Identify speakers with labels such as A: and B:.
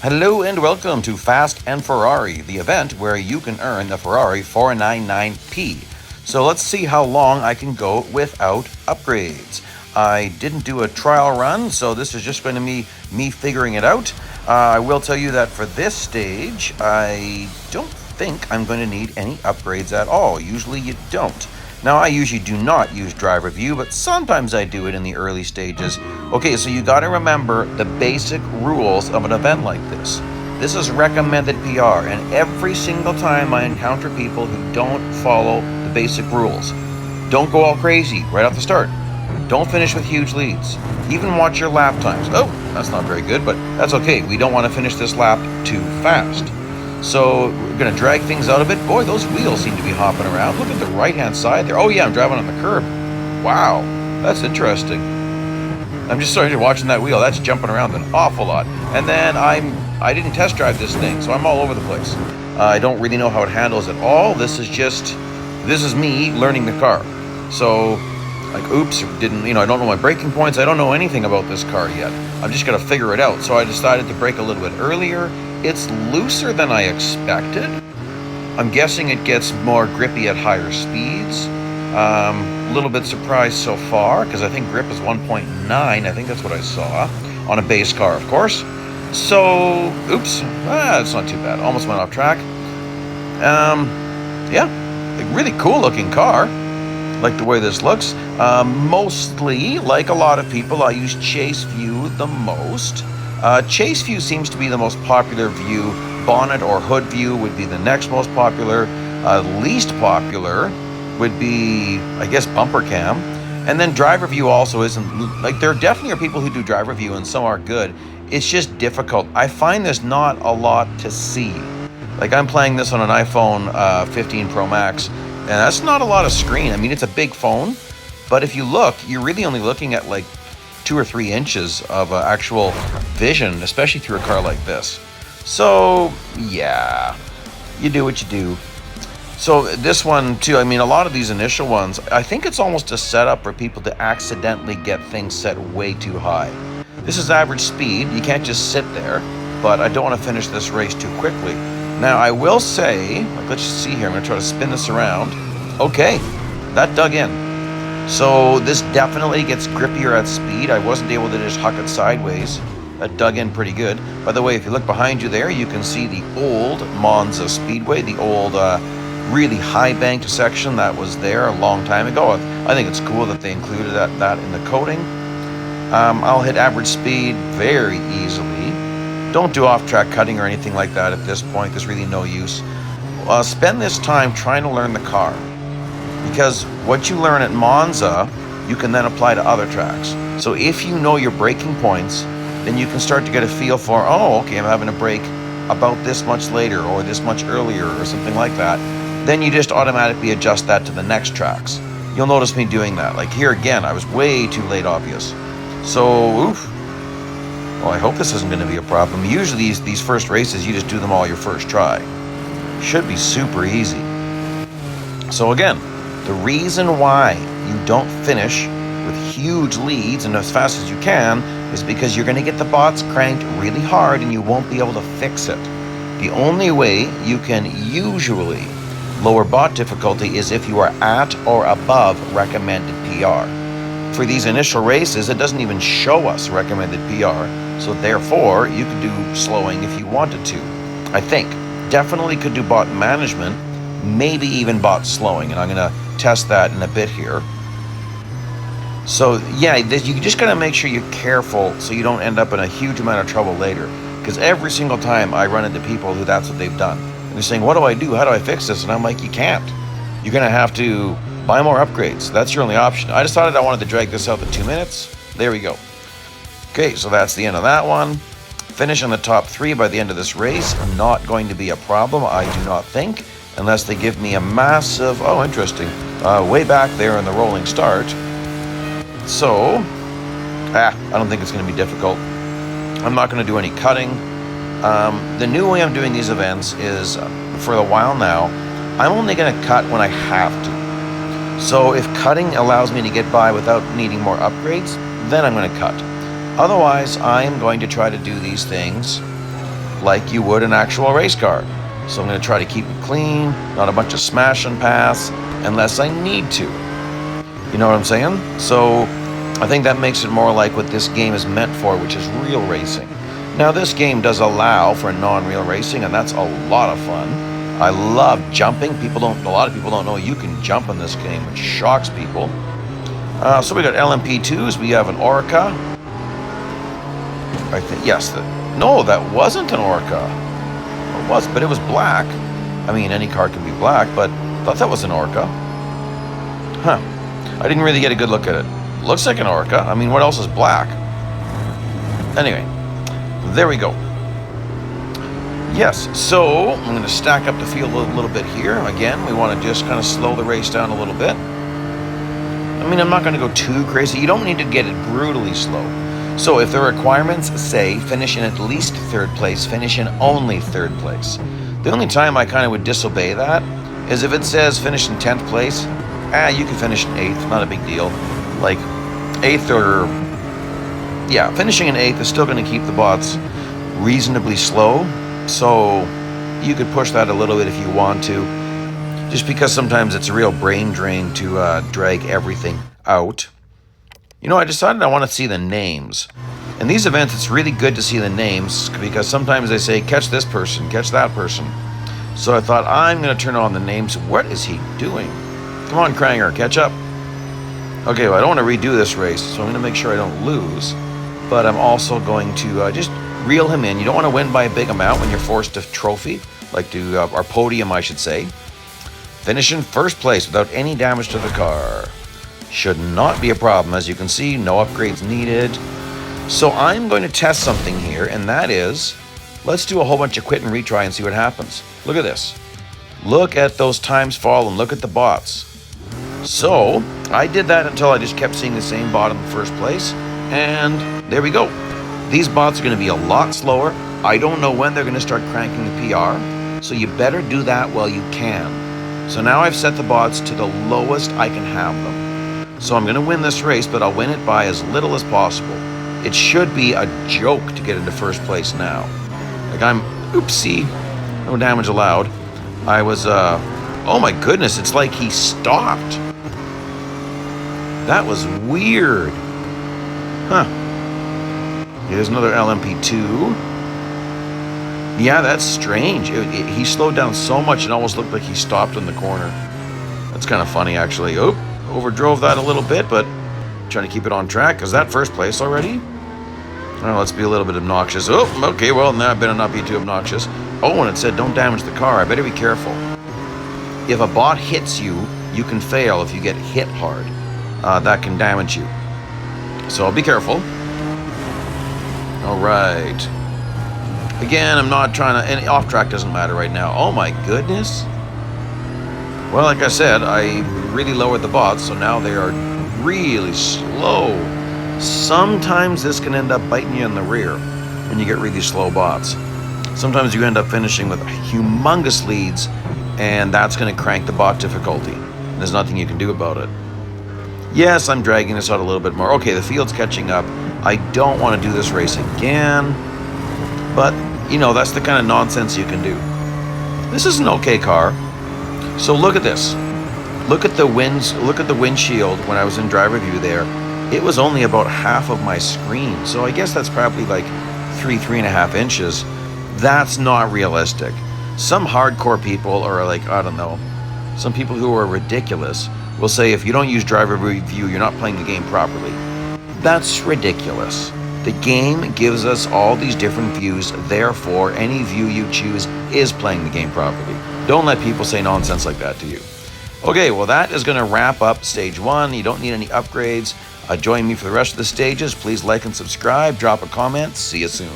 A: Hello and welcome to Fast and Ferrari, the event where you can earn the Ferrari 499p. So let's see how long I can go without upgrades. I didn't do a trial run, so this is just going to be me figuring it out. I will tell you that for this stage, I don't think I'm going to need any upgrades at all. Usually you don't. Now, I usually do not use driver view, but sometimes I do it in the early stages. Okay, so you gotta remember the basic rules of an event like this. This is recommended PR, and every single time I encounter people who don't follow the basic rules. Don't go all crazy right off the start. Don't finish with huge leads. Even watch your lap times. Oh, that's not very good, but that's okay. We don't want to finish this lap too fast. So we're going to drag things out a bit. Boy, those wheels seem to be hopping around. Look at the right-hand side there. Oh, yeah, I'm driving on the curb. Wow, that's interesting. I'm just starting watching that wheel. That's jumping around an awful lot. And then I didn't test drive this thing, so I'm all over the place. I don't really know how it handles at all. This is me learning the car. So, like, oops, I don't know my braking points. I don't know anything about this car yet. I've just got to figure it out. So I decided to brake a little bit earlier. It's looser than I expected. I'm guessing it gets more grippy at higher speeds. A little bit surprised so far, because I think grip is 1.9. I think that's what I saw on a base car, of course. So, oops, it's not too bad. Almost went off track. Yeah, a really cool looking car. Like the way this looks. Mostly, like a lot of people, I use chase view the most. Chase view seems to be the most popular view. Bonnet or hood view would be the next most popular. Least popular would be, I guess, bumper cam. And then driver view also isn't, like, there definitely are people who do driver view and some are good. It's just difficult. I find there's not a lot to see. Like, I'm playing this on an iPhone 15 Pro Max, and that's not a lot of screen. I mean, it's a big phone, but if you look, you're really only looking at like 2 or 3 inches of actual vision, especially through a car like this. So, yeah, you do what you do. So this one too, I mean, a lot of these initial ones, I think it's almost a setup for people to accidentally get things set way too high. This is average speed. You can't just sit there, but I don't want to finish this race too quickly. Now, I will say, like, let's just see here. I'm going to try to spin this around. Okay, that dug in. So this definitely gets grippier at speed. I wasn't able to just huck it sideways. That dug in pretty good. By the way, if you look behind you there, you can see the old Monza Speedway, the old really high banked section that was there a long time ago. I think it's cool that they included that in the coating. I'll hit average speed very easily. Don't do off-track cutting or anything like that at this point. There's really no use. Spend this time trying to learn the car. Because what you learn at Monza, you can then apply to other tracks. So if you know your braking points, then you can start to get a feel for, oh, okay, I'm having a brake about this much later or this much earlier or something like that. Then you just automatically adjust that to the next tracks. You'll notice me doing that. Like here again, I was way too late, obvious. So, oof. Well, I hope this isn't going to be a problem. Usually these first races, you just do them all your first try. Should be super easy. So again, the reason why you don't finish with huge leads and as fast as you can is because you're going to get the bots cranked really hard and you won't be able to fix it. The only way you can usually lower bot difficulty is if you are at or above recommended PR. For these initial races, it doesn't even show us recommended PR, so therefore you could do slowing if you wanted to. I think definitely could do bot management, maybe even bot slowing, and I'm going to test that in a bit here. So yeah, you just got to make sure you're careful so you don't end up in a huge amount of trouble later, because every single time I run into people who that's what they've done, and they're saying, what do I do, how do I fix this? And I'm like, you can't. You're going to have to buy more upgrades. That's your only option. I decided I wanted to drag this out to 2 minutes. There we go. Okay, so that's the end of that one. Finish in the top 3 by the end of this race. Not going to be a problem, I do not think, unless they give me a massive, oh, interesting, way back there in the rolling start. So, I don't think it's going to be difficult. I'm not going to do any cutting. The new way I'm doing these events is, for a while now, I'm only going to cut when I have to. So if cutting allows me to get by without needing more upgrades, then I'm going to cut. Otherwise, I'm going to try to do these things like you would an actual race car. So I'm going to try to keep it clean, not a bunch of smash and pass, unless I need to. You know what I'm saying? So I think that makes it more like what this game is meant for, which is real racing. Now this game does allow for non-real racing, and that's a lot of fun. I love jumping. A lot of people don't know you can jump in this game, which shocks people. So we got LMP2s. We have an Orca. I think yes. No, that wasn't an Orca. It was, but it was black. I mean, any car can be black, but I thought that was an Orca. Huh. I didn't really get a good look at it. Looks like an Orca. I mean, what else is black? Anyway, there we go. Yes, so I'm going to stack up the field a little bit here. Again, we want to just kind of slow the race down a little bit. I mean, I'm not going to go too crazy. You don't need to get it brutally slow. So if the requirements say finish in at least third place, finish in only third place. The only time I kind of would disobey that is if it says finish in 10th place. You can finish in 8th, not a big deal. Like 8th or... yeah, finishing in 8th is still going to keep the bots reasonably slow. So you could push that a little bit if you want to. Just because sometimes it's a real brain drain to drag everything out. You know, I decided I want to see the names. In these events, it's really good to see the names because sometimes they say, catch this person, catch that person. So I thought, I'm going to turn on the names. What is he doing? Come on, Kranger, catch up. Okay, well, I don't want to redo this race, so I'm going to make sure I don't lose. But I'm also going to just reel him in. You don't want to win by a big amount when you're forced to trophy, like to our podium, I should say. Finish in first place without any damage to the car. Should not be a problem. As you can see, no upgrades needed. So I'm going to test something here, and that is, let's do a whole bunch of quit and retry and see what happens. Look at this. Look at those times fall and look at the bots. So I did that until I just kept seeing the same bot in the first place, and there we go. These bots are going to be a lot slower. I don't know when they're going to start cranking the PR, so you better do that while you can. So now I've set the bots to the lowest I can have them. So I'm going to win this race, but I'll win it by as little as possible. It should be a joke to get into first place now. Like oopsie, no damage allowed. I was, oh my goodness, it's like he stopped. That was weird. Huh. Here's another LMP2. Yeah, that's strange. He slowed down so much it almost looked like he stopped in the corner. That's kind of funny, actually. Oh, overdrove that a little bit, but trying to keep it on track. Is that first place already? Oh, let's be a little bit obnoxious. Oh, okay, well, now I better not be too obnoxious. Oh, and it said don't damage the car. I better be careful. If a bot hits you, you can fail if you get hit hard. That can damage you. So be careful. All right. Again, I'm not trying to... and off track doesn't matter right now. Oh my goodness. Well, like I said, I really lowered the bots, so now they are really slow. Sometimes this can end up biting you in the rear when you get really slow bots. Sometimes you end up finishing with humongous leads, and that's going to crank the bot difficulty. There's nothing you can do about it. Yes, I'm dragging this out a little bit more. Okay, the field's catching up. I don't want to do this race again, but, you know, that's the kind of nonsense you can do. This is an okay car. So look at this. Look at the windshield when I was in driver view there. It was only about half of my screen. So I guess that's probably like 3.5 inches. That's not realistic. Some hardcore people are like, I don't know, some people who are ridiculous will say if you don't use driver view, you're not playing the game properly. That's ridiculous. The game gives us all these different views, therefore any view you choose is playing the game properly. Don't let people say nonsense like that to you. Okay, well that is going to wrap up stage 1. You don't need any upgrades. Join me for the rest of the stages. Please like and subscribe, drop a comment. See you soon.